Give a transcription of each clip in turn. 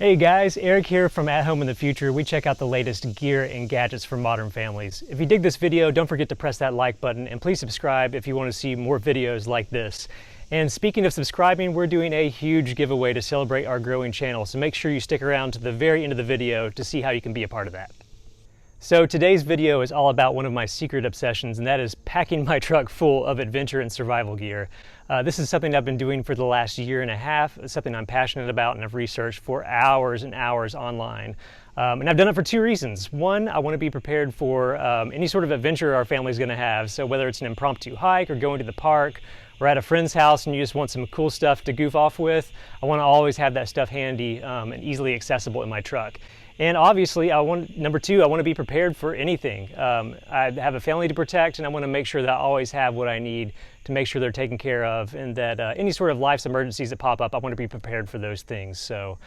Hey guys, Eric here from At Home in the Future. We check out the latest gear and gadgets for modern families. If you dig this video, don't forget to press that like button and please subscribe if you want to see more videos like this. And speaking of subscribing, we're doing a huge giveaway to celebrate our growing channel, so make sure you stick around to the very end of the video to see how you can be a part of that. So today's video is all about one of my secret obsessions, and that is packing my truck full of adventure and survival gear. This is something I've been doing for the last year and a half. It's something I'm passionate about and I've researched for hours and hours online. And I've done it for two reasons. One, I want to be prepared for any sort of adventure our family's going to have. So whether it's an impromptu hike or going to the park or at a friend's house and you just want some cool stuff to goof off with, I want to always have that stuff handy and easily accessible in my truck. And obviously, number two, I want to be prepared for anything. I have a family to protect, and I want to make sure that I always have what I need to make sure they're taken care of, and that any sort of life's emergencies that pop up, I want to be prepared for those things. So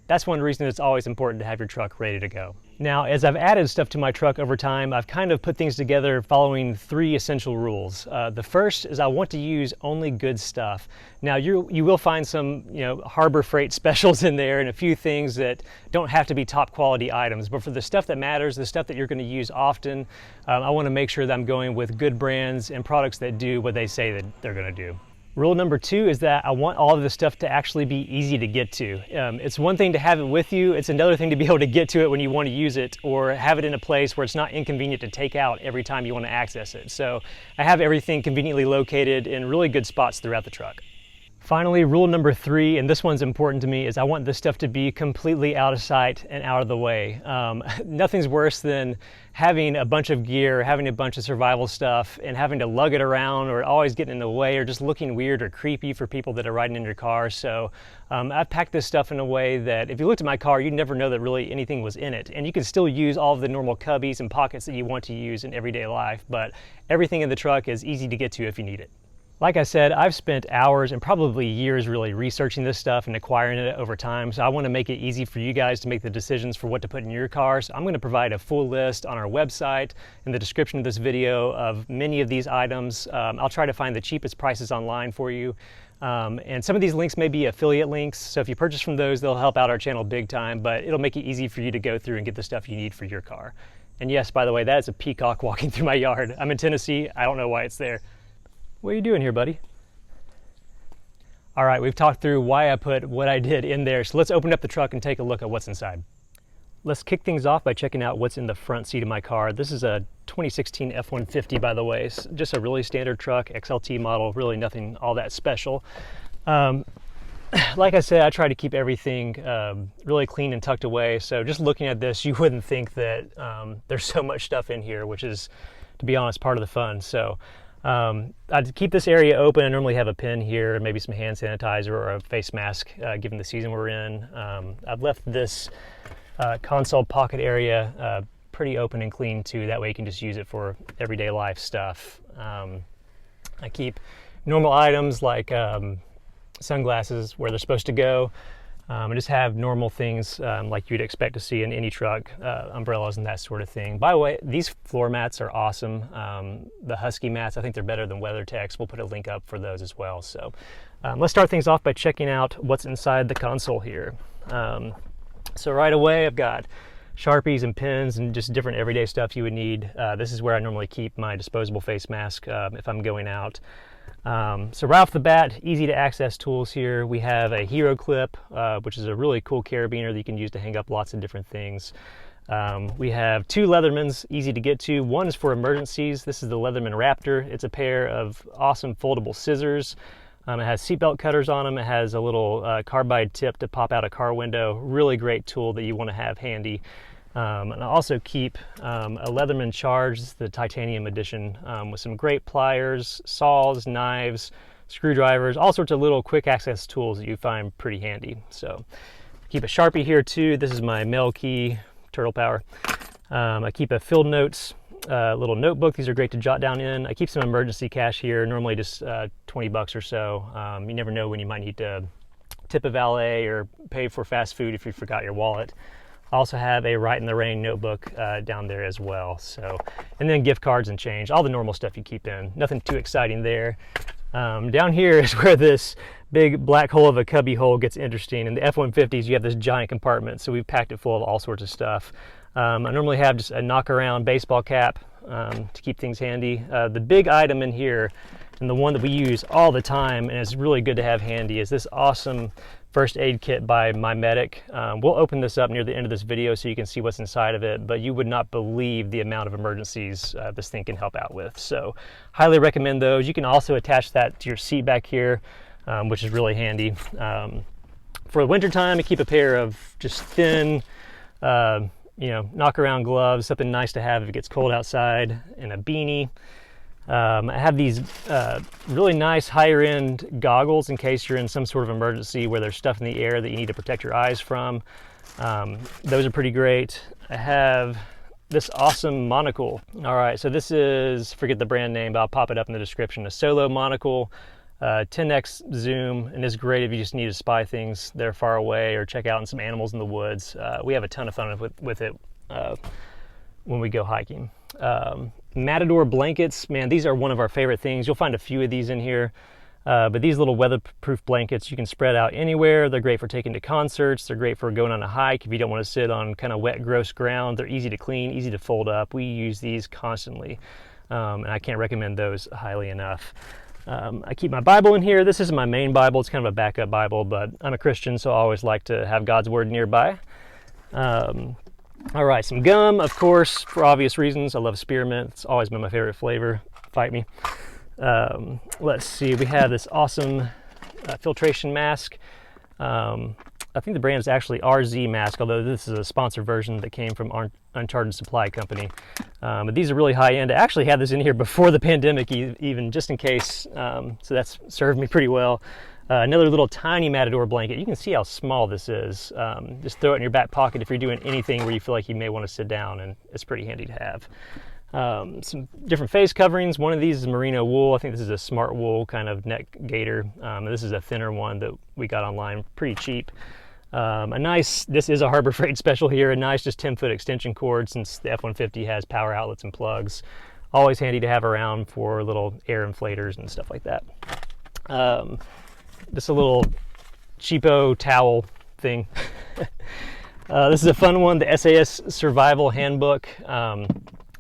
that's one reason it's always important to have your truck ready to go. Now, as I've added stuff to my truck over time, I've kind of put things together following three essential rules. The first is I want to use only good stuff. Now, you will find some Harbor Freight specials in there and a few things that don't have to be top quality items, but for the stuff that matters, the stuff that you're going to use often, I want to make sure that I'm going with good brands and products that do what they say that they're going to do. Rule number two is that I want all of this stuff to actually be easy to get to. It's one thing to have it with you, it's another thing to be able to get to it when you want to use it, or have it in a place where it's not inconvenient to take out every time you want to access it. So I have everything conveniently located in really good spots throughout the truck. Finally, rule number three, and this one's important to me, is I want this stuff to be completely out of sight and out of the way. Nothing's worse than having a bunch of gear, having a bunch of survival stuff, and having to lug it around or always getting in the way or just looking weird or creepy for people that are riding in your car. So I've packed this stuff in a way that if you looked at my car, you'd never know that really anything was in it. And you can still use all of the normal cubbies and pockets that you want to use in everyday life, but everything in the truck is easy to get to if you need it. Like I said, I've spent hours and probably years really researching this stuff and acquiring it over time, so I want to make it easy for you guys to make the decisions for what to put in your car. So I'm going to provide a full list on our website in the description of this video of many of these items. I'll try to find the cheapest prices online for you. And some of these links may be affiliate links, so if you purchase from those, they'll help out our channel big time, but it'll make it easy for you to go through and get the stuff you need for your car. And yes, by the way, that is a peacock walking through my yard. I'm in Tennessee. I don't know why it's there. What are you doing here, buddy? All right, we've talked through why I put what I did in there, so let's open up the truck and take a look at what's inside. Let's kick things off by checking out what's in the front seat of my car. This is a 2016 F-150, by the way. It's just a really standard truck, XLT model, really nothing all that special. Like I said, I try to keep everything really clean and tucked away, so just looking at this, you wouldn't think that there's so much stuff in here, which is, to be honest, part of the fun. So I'd keep this area open. I normally have a pen here, maybe some hand sanitizer or a face mask, given the season we're in. I've left this console pocket area pretty open and clean too. That way you can just use it for everyday life stuff. I keep normal items like sunglasses where they're supposed to go. I just have normal things like you'd expect to see in any truck, umbrellas and that sort of thing. By the way, these floor mats are awesome. The Husky mats, I think they're better than WeatherTech's. We'll put a link up for those as well. So let's start things off by checking out what's inside the console here. So right away, I've got Sharpies and pens and just different everyday stuff you would need. This is where I normally keep my disposable face mask if I'm going out. So right off the bat, easy to access tools here. We have a Hero clip, which is a really cool carabiner that you can use to hang up lots of different things. We have two Leathermans, easy to get to. One is for emergencies. This is the Leatherman Raptor. It's a pair of awesome foldable scissors. It has seatbelt cutters on them. It has a little carbide tip to pop out a car window. Really great tool that you want to have handy. And I also keep a Leatherman Charge, the titanium edition, with some great pliers, saws, knives, screwdrivers, all sorts of little quick access tools that you find pretty handy. So keep a Sharpie here too. This is my Mail Key Turtle Power. I keep a Field Notes little notebook. These are great to jot down in. I keep some emergency cash here, normally just 20 bucks or so. You never know when you might need to tip a valet or pay for fast food if you forgot your wallet. I also have a Right in the Rain notebook down there as well. So, and then gift cards and change, all the normal stuff you keep in. Nothing too exciting there. Down here is where this big black hole of a cubby hole gets interesting. In the F-150s, you have this giant compartment, so we've packed it full of all sorts of stuff. I normally have just a knock-around baseball cap to keep things handy. The big item in here, and the one that we use all the time, and it's really good to have handy, is this awesome first aid kit by My Medic. We'll open this up near the end of this video so you can see what's inside of it, but you would not believe the amount of emergencies this thing can help out with. So highly recommend those. You can also attach that to your seat back here, which is really handy. For the winter time, I keep a pair of just thin, knock around gloves, something nice to have if it gets cold outside, and a beanie. I have these really nice higher end goggles in case you're in some sort of emergency where there's stuff in the air that you need to protect your eyes from. Those are pretty great. I have this awesome monocle. All right, so this is, forget the brand name, but I'll pop it up in the description. A solo monocle, 10x zoom, and it's great if you just need to spy things that are far away or check out some animals in the woods. We have a ton of fun with it when we go hiking. Matador blankets, man, these are one of our favorite things. You'll find a few of these in here, but these little weatherproof blankets you can spread out anywhere. They're great for taking to concerts. They're great for going on a hike if you don't want to sit on kind of wet, gross ground. They're easy to clean, easy to fold up. We use these constantly, and I can't recommend those highly enough. I keep my Bible in here. This isn't my main Bible. It's kind of a backup Bible, but I'm a Christian, so I always like to have God's Word nearby. All right, some gum, of course, for obvious reasons. I love spearmint. It's always been my favorite flavor. Fight me. Let's see. We have this awesome filtration mask. I think the brand is actually RZ Mask, although this is a sponsored version that came from Uncharted Supply Company. But these are really high end. I actually had this in here before the pandemic, even just in case. So that's served me pretty well. Another little tiny Matador blanket. You can see how small this is. Just throw it in your back pocket if you're doing anything where you feel like you may want to sit down, and it's pretty handy to have. Some different face coverings. One of these is merino wool. I think this is a smart wool kind of neck gaiter. This is a thinner one that we got online pretty cheap. This is a Harbor Freight special here, a nice just 10-foot extension cord since the F-150 has power outlets and plugs. Always handy to have around for little air inflators and stuff like that. Just a little cheapo towel thing. This is a fun one, the SAS Survival Handbook.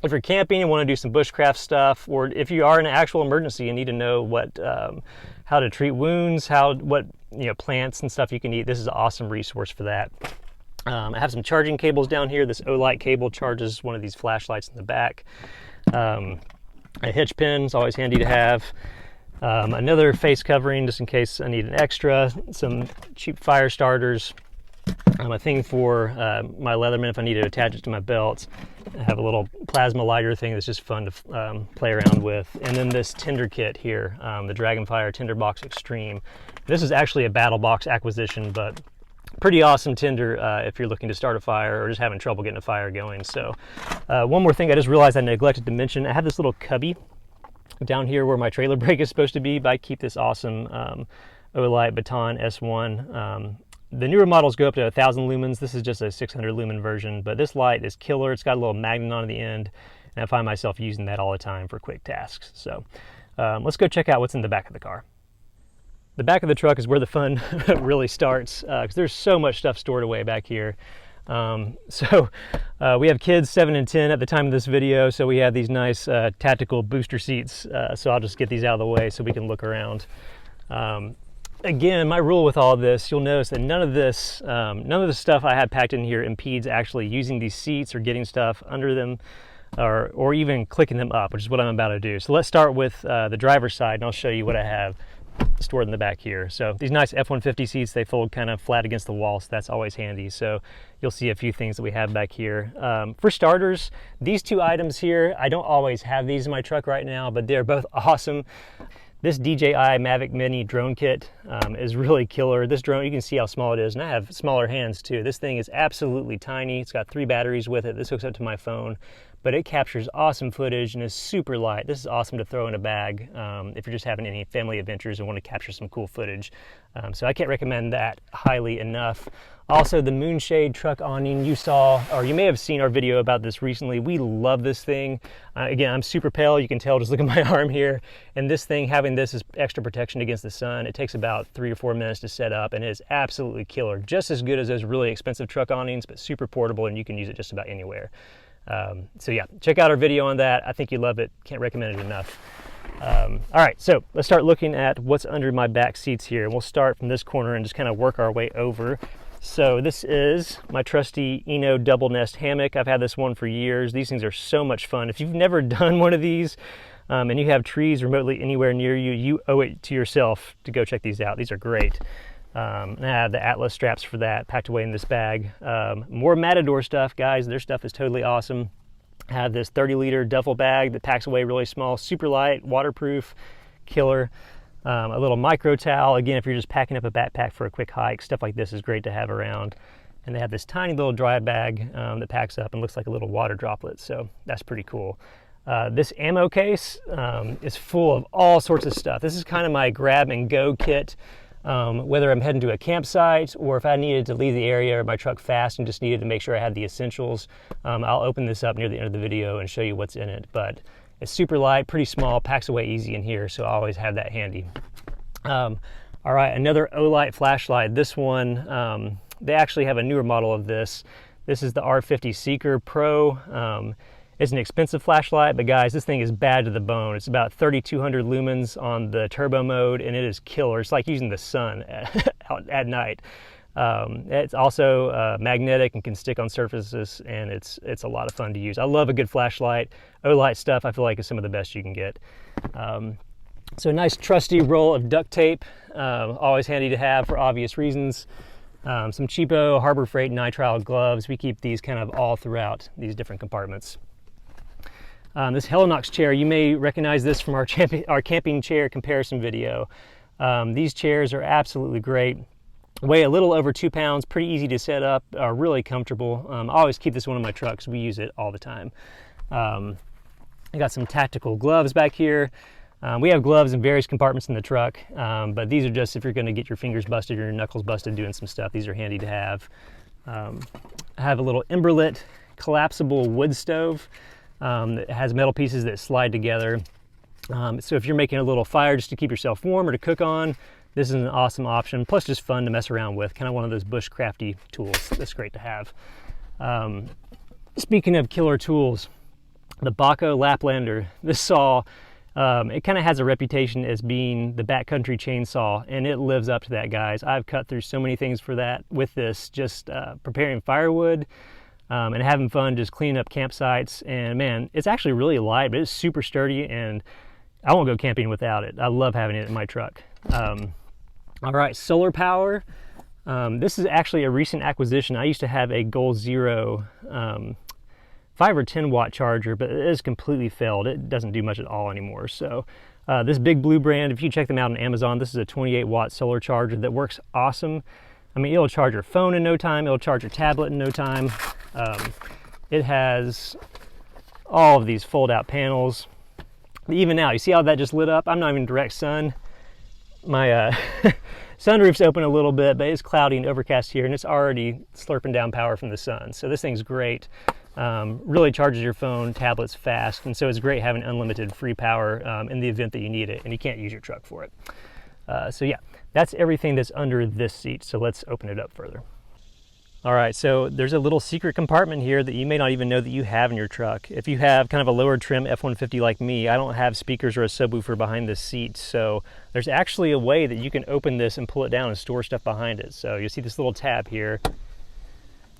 If you're camping and want to do some bushcraft stuff, or if you are in an actual emergency and need to know how to treat wounds, what plants and stuff you can eat, this is an awesome resource for that. I have some charging cables down here. This O-Light cable charges one of these flashlights in the back. A hitch pin is always handy to have. Another face covering just in case I need an extra. Some cheap fire starters. A thing for my Leatherman if I need to attach it to my belt. I have a little plasma lighter thing that's just fun to play around with. And then this tinder kit here, the Dragonfire Tinderbox Extreme. This is actually a Battle Box acquisition, but pretty awesome tinder if you're looking to start a fire or just having trouble getting a fire going. So one more thing I just realized I neglected to mention. I have this little cubby down here where my trailer brake is supposed to be, but I keep this awesome O-Light Baton S1. The newer models go up to 1,000 lumens. This is just a 600 lumen version, but this light is killer. It's got a little magnet on the end, and I find myself using that all the time for quick tasks. So let's go check out what's in the back of the car. The back of the truck is where the fun really starts, because there's so much stuff stored away back here. We have kids 7 and 10 at the time of this video, so we have these nice tactical booster seats. So I'll just get these out of the way so we can look around. Again, my rule with all of this, you'll notice that none of the stuff I have packed in here impedes actually using these seats or getting stuff under them or even clicking them up, which is what I'm about to do. So let's start with the driver's side, and I'll show you what I have stored in the back here. So these nice F-150 seats, they fold kind of flat against the wall, so that's always handy. So you'll see a few things that we have back here. For starters, these two items here, I don't always have these in my truck right now, but they're both awesome. This DJI Mavic Mini drone kit is really killer. This drone, you can see how small it is, and I have smaller hands too. This thing is absolutely tiny. It's got 3 batteries with it. This hooks up to my phone. but it captures awesome footage and is super light. This is awesome to throw in a bag if you're just having any family adventures and want to capture some cool footage. So I can't recommend that highly enough. Also, the Moonshade truck awning, you saw, or you may have seen our video about this recently. We love this thing. Again, I'm super pale, you can tell, just look at my arm here. And this thing, having this is extra protection against the sun. It takes about 3 or 4 minutes to set up, and it is absolutely killer. Just as good as those really expensive truck awnings, but super portable, and you can use it just about anywhere. So yeah, check out our video on that. I think you love it. Can't recommend it enough. All right, so let's start looking at what's under my back seats here. We'll start from this corner and just kind of work our way over. So this is my trusty Eno double nest hammock. I've had this one for years. These things are so much fun. If you've never done one of these and you have trees remotely anywhere near you, you owe it to yourself to go check these out. These are great. And I have the Atlas straps for that packed away in this bag. More Matador stuff, guys. Their stuff is totally awesome. I have this 30-liter duffel bag that packs away really small, super light, waterproof, killer. A little micro towel. Again, if you're just packing up a backpack for a quick hike, stuff like this is great to have around. And they have this tiny little dry bag that packs up and looks like a little water droplet. So that's pretty cool. This ammo case is full of all sorts of stuff. This is kind of my grab and go kit. Whether I'm heading to a campsite or if I needed to leave the area or my truck fast and just needed to make sure I had the essentials, I'll open this up near the end of the video and show you what's in it. But it's super light, pretty small, packs away easy in here, so I always have that handy. All right, another Olight flashlight. This one, they actually have a newer model of this. This is the R50 Seeker Pro. It's an expensive flashlight, but guys, this thing is bad to the bone. It's about 3,200 lumens on the turbo mode, and it is killer. It's like using the sun out at night. It's also magnetic and can stick on surfaces, and it's a lot of fun to use. I love a good flashlight. Olight stuff I feel like is some of the best you can get. So a nice trusty roll of duct tape, always handy to have for obvious reasons. Some cheapo Harbor Freight nitrile gloves. We keep these kind of all throughout these different compartments. This Helinox chair, you may recognize this from our camping chair comparison video. These chairs are absolutely great. Weigh a little over 2 pounds, pretty easy to set up, are really comfortable. I always keep this one in my trucks. We use it all the time. I got some tactical gloves back here. We have gloves in various compartments in the truck, but these are just if you're going to get your fingers busted or your knuckles busted doing some stuff. These are handy to have. I have a little Emberlit collapsible wood stove that has metal pieces that slide together. So if you're making a little fire just to keep yourself warm or to cook on, this is an awesome option, plus just fun to mess around with, kind of one of those bushcrafty tools that's great to have. Speaking of killer tools, the Baco Laplander. This saw, it kind of has a reputation as being the backcountry chainsaw, and it lives up to that, guys. I've cut through so many things for that with this, just preparing firewood and having fun just cleaning up campsites. And man, it's actually really light, but it's super sturdy, and I won't go camping without it. I love having it in my truck. All right, solar power. This is actually a recent acquisition. I used to have a Goal Zero 5 or 10 watt charger, but it is completely failed. It doesn't do much at all anymore. So this Big Blue brand, if you check them out on Amazon, this is a 28 watt solar charger that works awesome. I mean, it'll charge your phone in no time. It'll charge your tablet in no time. It has all of these fold out panels. Even now, you see how that just lit up? I'm not even in direct sun. My sunroof's open a little bit, but it's cloudy and overcast here, and it's already slurping down power from the sun. So this thing's great. Really charges your phone, tablets fast, and so it's great having unlimited free power in the event that you need it and you can't use your truck for it. So yeah, that's everything that's under this seat. So let's open it up further. All right, so there's a little secret compartment here that you may not even know that you have in your truck. If you have kind of a lower trim F-150 like me, I don't have speakers or a subwoofer behind this seat. So there's actually a way that you can open this and pull it down and store stuff behind it. So you'll see this little tab here.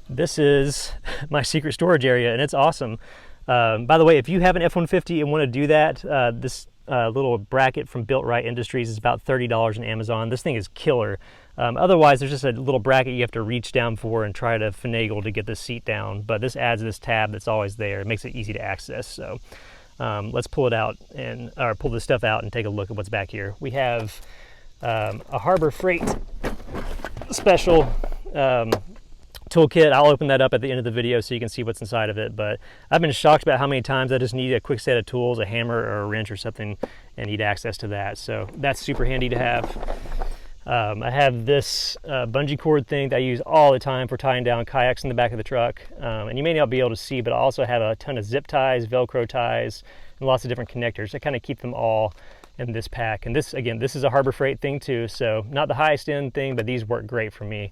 This is my secret storage area, and it's awesome. By the way, if you have an F-150 and want to do that, this little bracket from Built Right Industries is about $30 on Amazon. This thing is killer. Otherwise, there's just a little bracket you have to reach down for and try to finagle to get the seat down. But this adds this tab that's always there. It makes it easy to access. So let's pull it out or pull this stuff out and take a look at what's back here. We have a Harbor Freight special toolkit. I'll open that up at the end of the video so you can see what's inside of it, but I've been shocked about how many times I just need a quick set of tools, a hammer or a wrench or something, and need access to that. So that's super handy to have. I have this bungee cord thing that I use all the time for tying down kayaks in the back of the truck. And you may not be able to see, but I also have a ton of zip ties, Velcro ties, and lots of different connectors. I kind of keep them all in this pack. And this, again, this is a Harbor Freight thing too, so not the highest end thing, but these work great for me.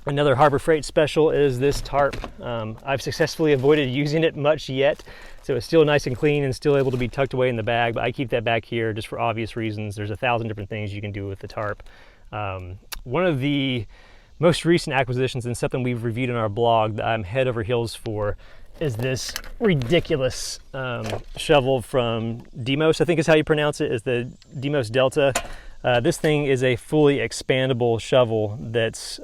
Another Harbor Freight special is this tarp. I've successfully avoided using it much yet, so it's still nice and clean and still able to be tucked away in the bag, but I keep that back here just for obvious reasons. There's 1,000 different things you can do with the tarp. One of the most recent acquisitions and something we've reviewed in our blog that I'm head over heels for is this ridiculous shovel from Demos, I think is how you pronounce it, is the Demos Delta. This thing is a fully expandable shovel that's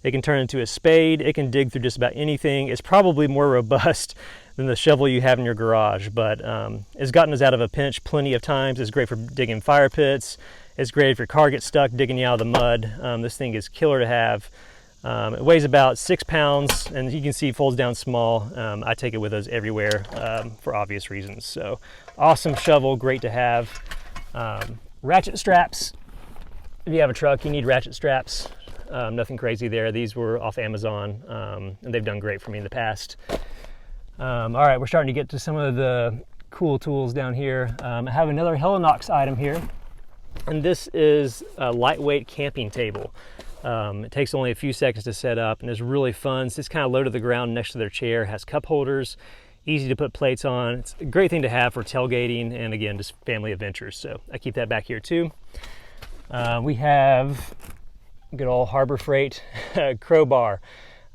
it can turn into a spade. It can dig through just about anything. It's probably more robust than the shovel you have in your garage, but it's gotten us out of a pinch plenty of times. It's great for digging fire pits. It's great if your car gets stuck digging you out of the mud. This thing is killer to have. It weighs about 6 pounds, and you can see it folds down small. I take it with us everywhere for obvious reasons. So awesome shovel, great to have. Ratchet straps. If you have a truck, you need ratchet straps. Nothing crazy there. These were off Amazon, and they've done great for me in the past. All right, we're starting to get to some of the cool tools down here. I have another Helinox item here, and this is a lightweight camping table. It takes only a few seconds to set up, and it's really fun. It's just kind of low to the ground next to their chair. It has cup holders, easy to put plates on. It's a great thing to have for tailgating and, again, just family adventures. So I keep that back here too. We have good old Harbor Freight crowbar.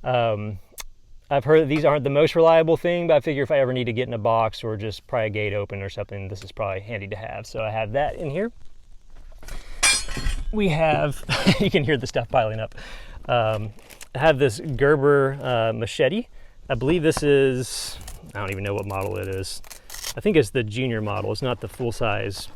I've heard that these aren't the most reliable thing, but I figure if I ever need to get in a box or just pry a gate open or something, this is probably handy to have. So I have that in here. We have, you can hear the stuff piling up. I have this Gerber machete. I believe this is, I don't even know what model it is. I think it's the junior model. It's not the full-size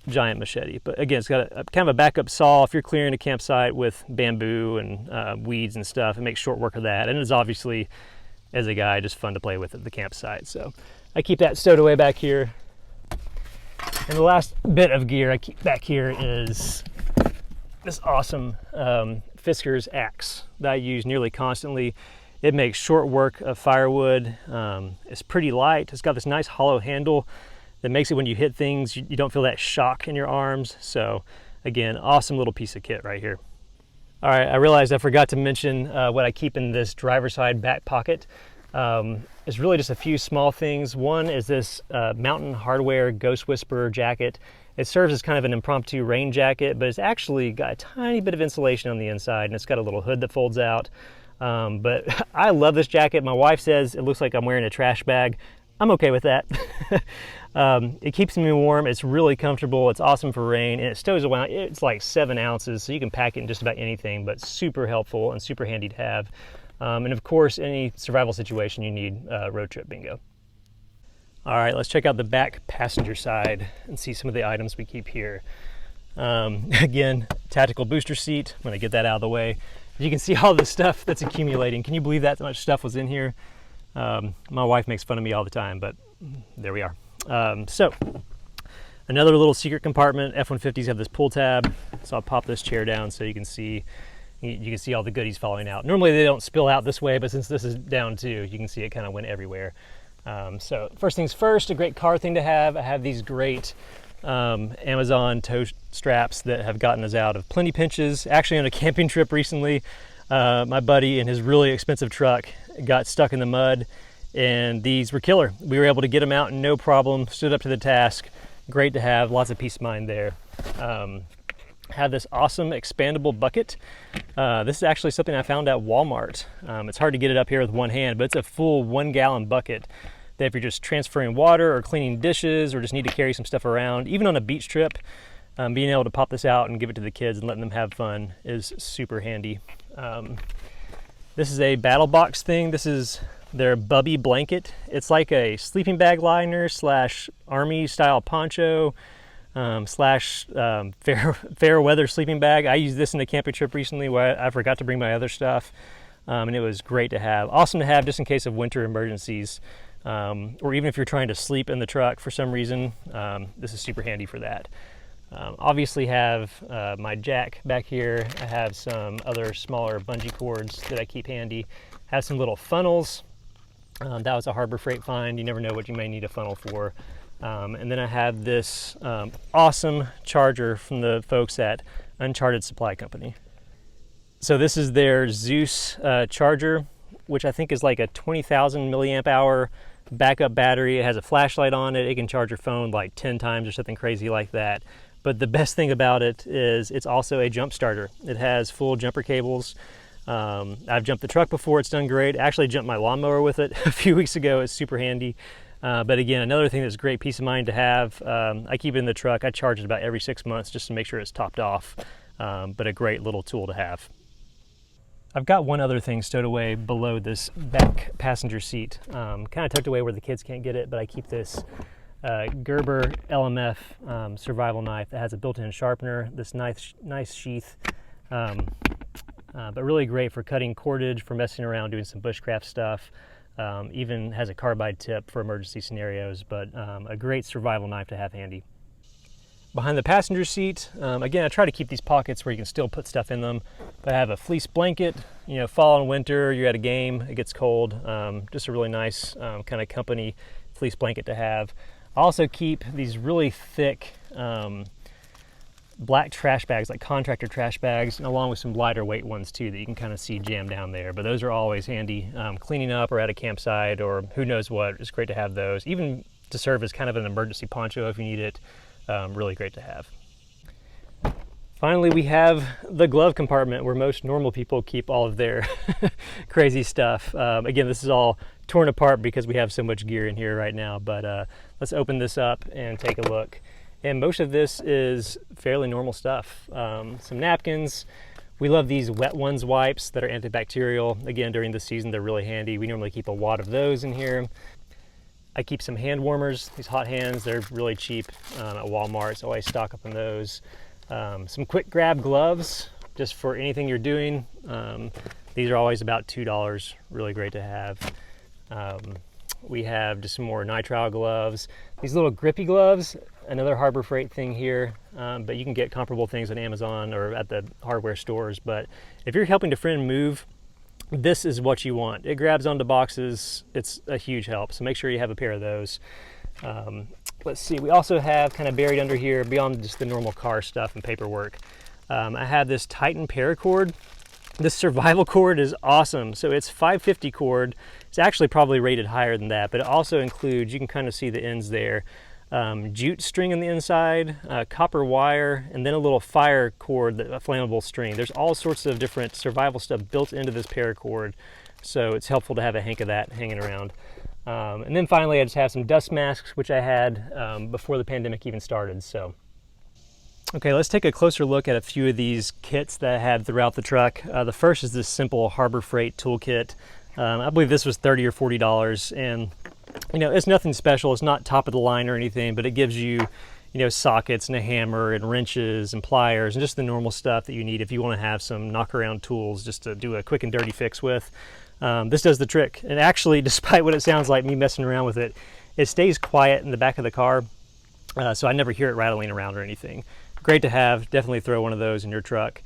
giant machete, but again, it's got a kind of a backup saw if you're clearing a campsite with bamboo and weeds and stuff. It makes short work of that, and it's obviously, as a guy, just fun to play with at the campsite. So I keep that stowed away back here. And the last bit of gear I keep back here is this awesome Fisker's axe that I use nearly constantly. It makes short work of firewood. It's pretty light. It's got this nice hollow handle that makes it when you hit things, you don't feel that shock in your arms. So again, awesome little piece of kit right here. All right, I realized I forgot to mention what I keep in this driver's side back pocket. It's really just a few small things. One is this Mountain Hardwear Ghost Whisperer jacket. It serves as kind of an impromptu rain jacket, but it's actually got a tiny bit of insulation on the inside, and it's got a little hood that folds out. But I love this jacket. My wife says it looks like I'm wearing a trash bag. I'm okay with that. It keeps me warm. It's really comfortable. It's awesome for rain, and it stows away. It's like 7 ounces, so you can pack it in just about anything, but super helpful and super handy to have. And of course, any survival situation you need, road trip bingo. All right, let's check out the back passenger side and see some of the items we keep here. Again, tactical booster seat. I'm gonna get that out of the way. You can see all the stuff that's accumulating. Can you believe that much stuff was in here? My wife makes fun of me all the time, but there we are. So another little secret compartment. F-150s have this pull tab, so I'll pop this chair down so you can see all the goodies falling out. Normally they don't spill out this way, but since this is down too, you can see it kind of went everywhere. So first things first, a great car thing to have. I have these great Amazon tow straps that have gotten us out of plenty pinches. Actually, on a camping trip recently, my buddy in his really expensive truck got stuck in the mud, and these were killer. We were able to get them out no problem, stood up to the task. Great to have, lots of peace of mind there. Have this awesome expandable bucket. This is actually something I found at Walmart. It's hard to get it up here with one hand, but it's a full 1 gallon bucket that if you're just transferring water or cleaning dishes or just need to carry some stuff around, even on a beach trip, being able to pop this out and give it to the kids and letting them have fun is super handy. This is a battle box thing. This is their Bubby blanket. It's like a sleeping bag liner slash army style poncho. slash fair weather sleeping bag. I used this in a camping trip recently where I forgot to bring my other stuff, and it was great to have. Awesome to have just in case of winter emergencies, or even if you're trying to sleep in the truck for some reason. This is super handy for that. Obviously have my jack back here. I have some other smaller bungee cords that I keep handy. Have some little funnels. That was a Harbor Freight find. You never know what you may need a funnel for. And then I have this awesome charger from the folks at Uncharted Supply Company. So this is their Zeus charger, which I think is like a 20,000 milliamp hour backup battery. It has a flashlight on it. It can charge your phone like 10 times or something crazy like that. But the best thing about it is it's also a jump starter. It has full jumper cables. I've jumped the truck before. It's done great. I actually jumped my lawnmower with it a few weeks ago. It's super handy. But again, another thing that's great peace of mind to have. I keep it in the truck. I charge it about every 6 months just to make sure it's topped off. But a great little tool to have. I've got one other thing stowed away below this back passenger seat, kind of tucked away where the kids can't get it, but I keep this Gerber LMF survival knife that has a built-in sharpener, this nice sheath, but really great for cutting cordage, for messing around, doing some bushcraft stuff. Even has a carbide tip for emergency scenarios, but a great survival knife to have handy. Behind the passenger seat, again, I try to keep these pockets where you can still put stuff in them. But I have a fleece blanket, you know, fall and winter, you're at a game, it gets cold. Just a really nice kind of company fleece blanket to have. I also keep these really thick black trash bags, like contractor trash bags, and along with some lighter weight ones too that you can kind of see jammed down there. But those are always handy cleaning up or at a campsite or who knows what. It's great to have those, even to serve as kind of an emergency poncho if you need it. Really great to have. Finally, we have the glove compartment where most normal people keep all of their crazy stuff. Again, this is all torn apart because we have so much gear in here right now, but let's open this up and take a look. And most of this is fairly normal stuff. Some napkins. We love these Wet Ones wipes that are antibacterial. Again, during the season, they're really handy. We normally keep a wad of those in here. I keep some hand warmers, these hot hands. They're really cheap at Walmart, so I always stock up on those. Some quick grab gloves, just for anything you're doing. These are always about $2, really great to have. We have just some more nitrile gloves. These little grippy gloves, another Harbor Freight thing here, but you can get comparable things on Amazon or at the hardware stores. But if you're helping a friend move, this is what you want. It grabs onto boxes. It's a huge help, so make sure you have a pair of those. Let's see, we also have kind of buried under here, beyond just the normal car stuff and paperwork, I have this Titan paracord. This survival cord is awesome. So it's 550 cord. It's actually probably rated higher than that, but it also includes, you can kind of see the ends there, jute string on the inside, copper wire, and then a little fire cord, a flammable string. There's all sorts of different survival stuff built into this paracord, so it's helpful to have a hank of that hanging around. And then finally, I just have some dust masks, which I had before the pandemic even started. So, okay, let's take a closer look at a few of these kits that I had throughout the truck. The first is this simple Harbor Freight toolkit. I believe this was $30 or $40, and you know, it's nothing special. It's not top of the line or anything, but it gives you, you know, sockets and a hammer and wrenches and pliers and just the normal stuff that you need if you want to have some knock around tools just to do a quick and dirty fix with. This does the trick. And actually, despite what it sounds like me messing around with it, it stays quiet in the back of the car. So I never hear it rattling around or anything. Great to have. Definitely throw one of those in your truck.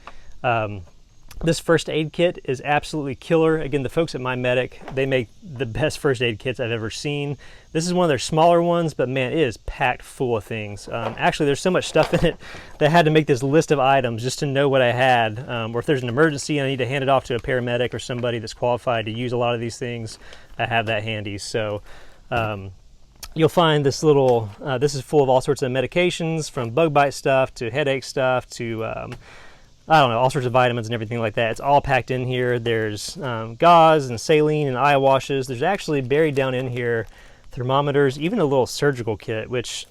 This first aid kit is absolutely killer. Again, the folks at My Medic, they make the best first aid kits I've ever seen. This is one of their smaller ones, but man, it is packed full of things. Actually, there's so much stuff in it that I had to make this list of items just to know what I had. Or if there's an emergency and I need to hand it off to a paramedic or somebody that's qualified to use a lot of these things, I have that handy. So you'll find this little, this is full of all sorts of medications, from bug bite stuff to headache stuff to I don't know, all sorts of vitamins and everything like that. It's all packed in here. There's gauze and saline and eye washes. There's actually buried down in here thermometers, even a little surgical kit, which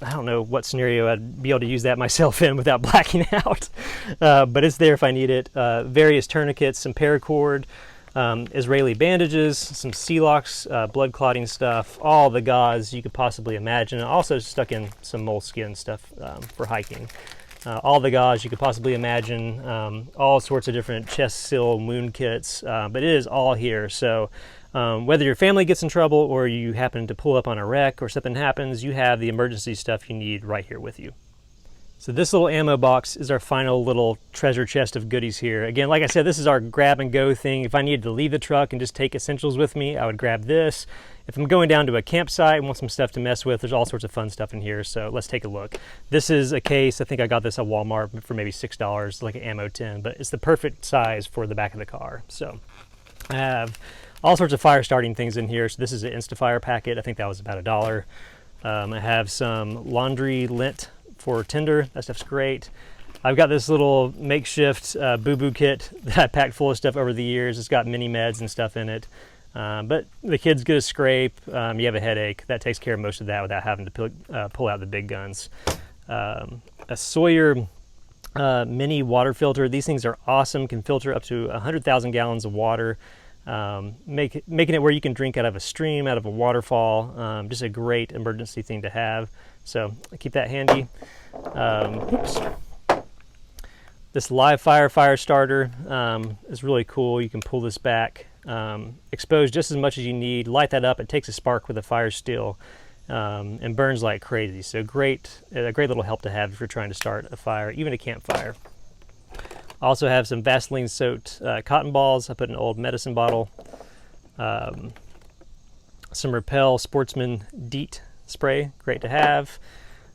I don't know what scenario I'd be able to use that myself in without blacking out. But it's there if I need it. Various tourniquets, some paracord, Israeli bandages, some sea-locks, blood clotting stuff, all the gauze you could possibly imagine. I also stuck in some moleskin stuff for hiking. All the gauze you could possibly imagine, all sorts of different chest seal wound kits, but it is all here. So whether your family gets in trouble or you happen to pull up on a wreck or something happens, you have the emergency stuff you need right here with you. So this little ammo box is our final little treasure chest of goodies here. Again, like I said, this is our grab and go thing. If I needed to leave the truck and just take essentials with me, I would grab this. If I'm going down to a campsite and want some stuff to mess with, there's all sorts of fun stuff in here. So let's take a look. This is a case. I think I got this at Walmart for maybe $6, like an ammo tin, but it's the perfect size for the back of the car. So I have all sorts of fire starting things in here. So this is an Instafire packet. I think that was about $1. I have some laundry lint for tinder. That stuff's great. I've got this little makeshift boo-boo kit that I packed full of stuff over the years. It's got mini meds and stuff in it. But the kids get a scrape, you have a headache. That takes care of most of that without having to pull out the big guns. A Sawyer mini water filter. These things are awesome, can filter up to 100,000 gallons of water. Making it where you can drink out of a stream, out of a waterfall. Just a great emergency thing to have. So I keep that handy. Oops. This live fire starter is really cool. You can pull this back, expose just as much as you need, light that up. It takes a spark with a fire still and burns like crazy. So a great little help to have if you're trying to start a fire, even a campfire. I also have some Vaseline soaked cotton balls. I put in an old medicine bottle. Some Repel Sportsman DEET spray, great to have.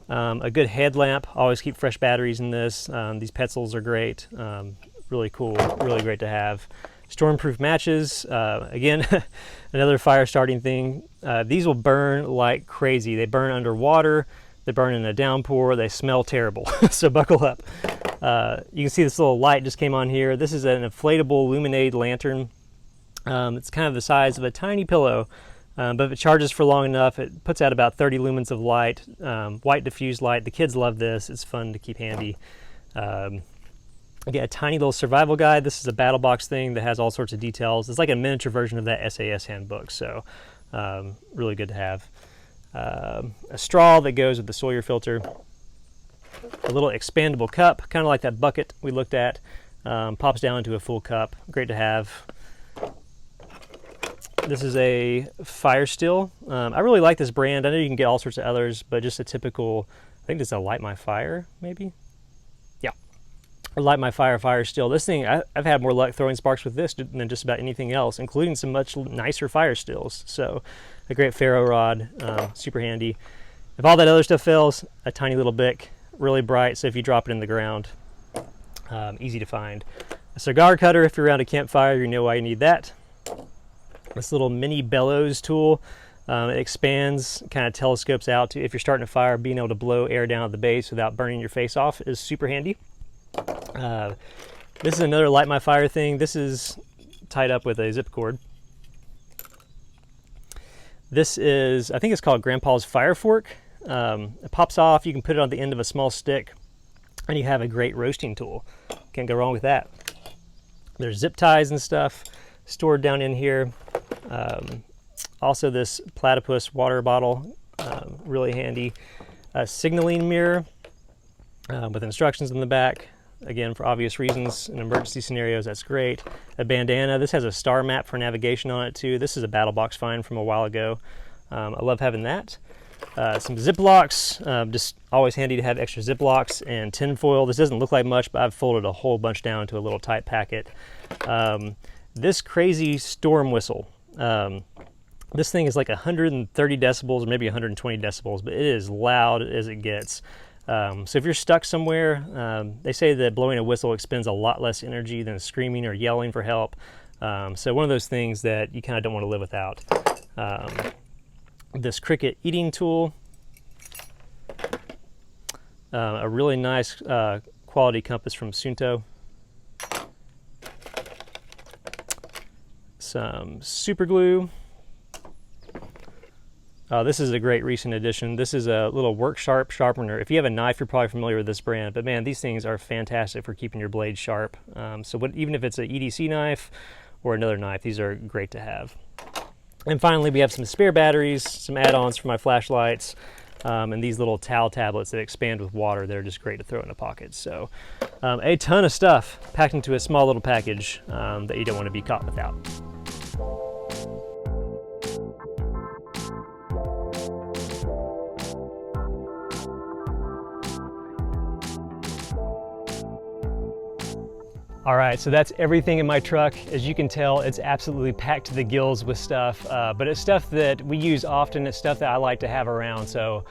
A good headlamp, always keep fresh batteries in this. These Petzls are great, really cool, really great to have. Stormproof matches, again, another fire starting thing. These will burn like crazy. They burn underwater, they burn in a downpour, they smell terrible, so buckle up. You can see this little light just came on here. This is an inflatable Luminade lantern. It's kind of the size of a tiny pillow. But if it charges for long enough, it puts out about 30 lumens of light, white diffused light. The kids love this. It's fun to keep handy. I get a tiny little survival guide. This is a battle box thing that has all sorts of details. It's like a miniature version of that SAS handbook, so really good to have. A straw that goes with the Sawyer filter. A little expandable cup, kind of like that bucket we looked at. Pops down into a full cup. Great to have. This is a fire still. I really like this brand. I know you can get all sorts of others, but just a typical, I think this is a Light My Fire, maybe? Yeah, or Light My Fire still. This thing, I've had more luck throwing sparks with this than just about anything else, including some much nicer fire stills. So a great ferro rod, super handy. If all that other stuff fails, a tiny little bic, really bright, so if you drop it in the ground, easy to find. A cigar cutter, if you're around a campfire, you know why you need that. This little mini bellows tool, it expands, kind of telescopes out to, if you're starting a fire, being able to blow air down at the base without burning your face off is super handy. This is another Light My Fire thing. This is tied up with a zip cord. This is, I think it's called Grandpa's Fire Fork. It pops off, you can put it on the end of a small stick, and you have a great roasting tool. Can't go wrong with that. There's zip ties and stuff stored down in here. Also this platypus water bottle, really handy. A signaling mirror with instructions in the back. Again, for obvious reasons, in emergency scenarios, that's great. A bandana. This has a star map for navigation on it too. This is a battle box find from a while ago. I love having that. Some Ziplocs, just always handy to have extra Ziplocs, and tin foil. This doesn't look like much, but I've folded a whole bunch down to a little tight packet. This crazy storm whistle. This thing is like 130 decibels or maybe 120 decibels, but it is loud as it gets. So if you're stuck somewhere, they say that blowing a whistle expends a lot less energy than screaming or yelling for help. So one of those things that you kind of don't want to live without. This cricket eating tool. A really nice quality compass from Sunto. Some super glue. This is a great recent addition. This is a little work sharp sharpener. If you have a knife, you're probably familiar with this brand, but man, these things are fantastic for keeping your blade sharp. So even if it's an EDC knife or another knife. These are great to have. And finally, we have some spare batteries, some add-ons for my flashlights, and these little towel tablets that expand with water. They're just great to throw in a pocket. So a ton of stuff packed into a small little package that you don't want to be caught without. All right, so that's everything in my truck. As you can tell, it's absolutely packed to the gills with stuff, but it's stuff that we use often. It's stuff that I like to have around, so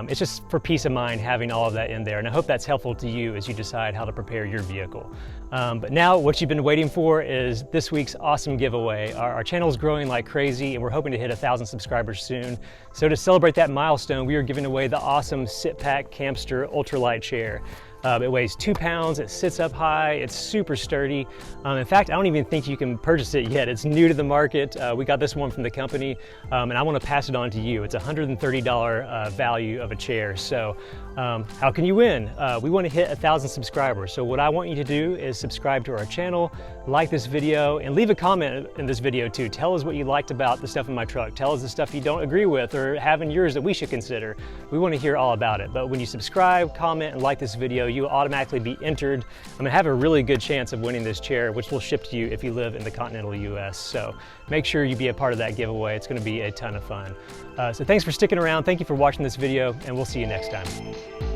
it's just for peace of mind having all of that in there, and I hope that's helpful to you as you decide how to prepare your vehicle. But now what you've been waiting for is this week's awesome giveaway. Our channel is growing like crazy, and we're hoping to hit 1,000 subscribers soon. So to celebrate that milestone, we are giving away the awesome Sit Pack Campster Ultralight Chair. It weighs 2 pounds, it sits up high, it's super sturdy. In fact, I don't even think you can purchase it yet. It's new to the market. We got this one from the company, and I want to pass it on to you. It's a $130 value of a chair. So how can you win? We want to hit 1,000 subscribers. So what I want you to do is subscribe to our channel, like this video, and leave a comment in this video too. Tell us what you liked about the stuff in my truck. Tell us the stuff you don't agree with or have in yours that we should consider. We want to hear all about it. But when you subscribe, comment, and like this video, you will automatically be entered. I'm gonna have a really good chance of winning this chair, which will ship to you if you live in the continental US. So make sure you be a part of that giveaway. It's gonna be a ton of fun. So thanks for sticking around. Thank you for watching this video, and we'll see you next time.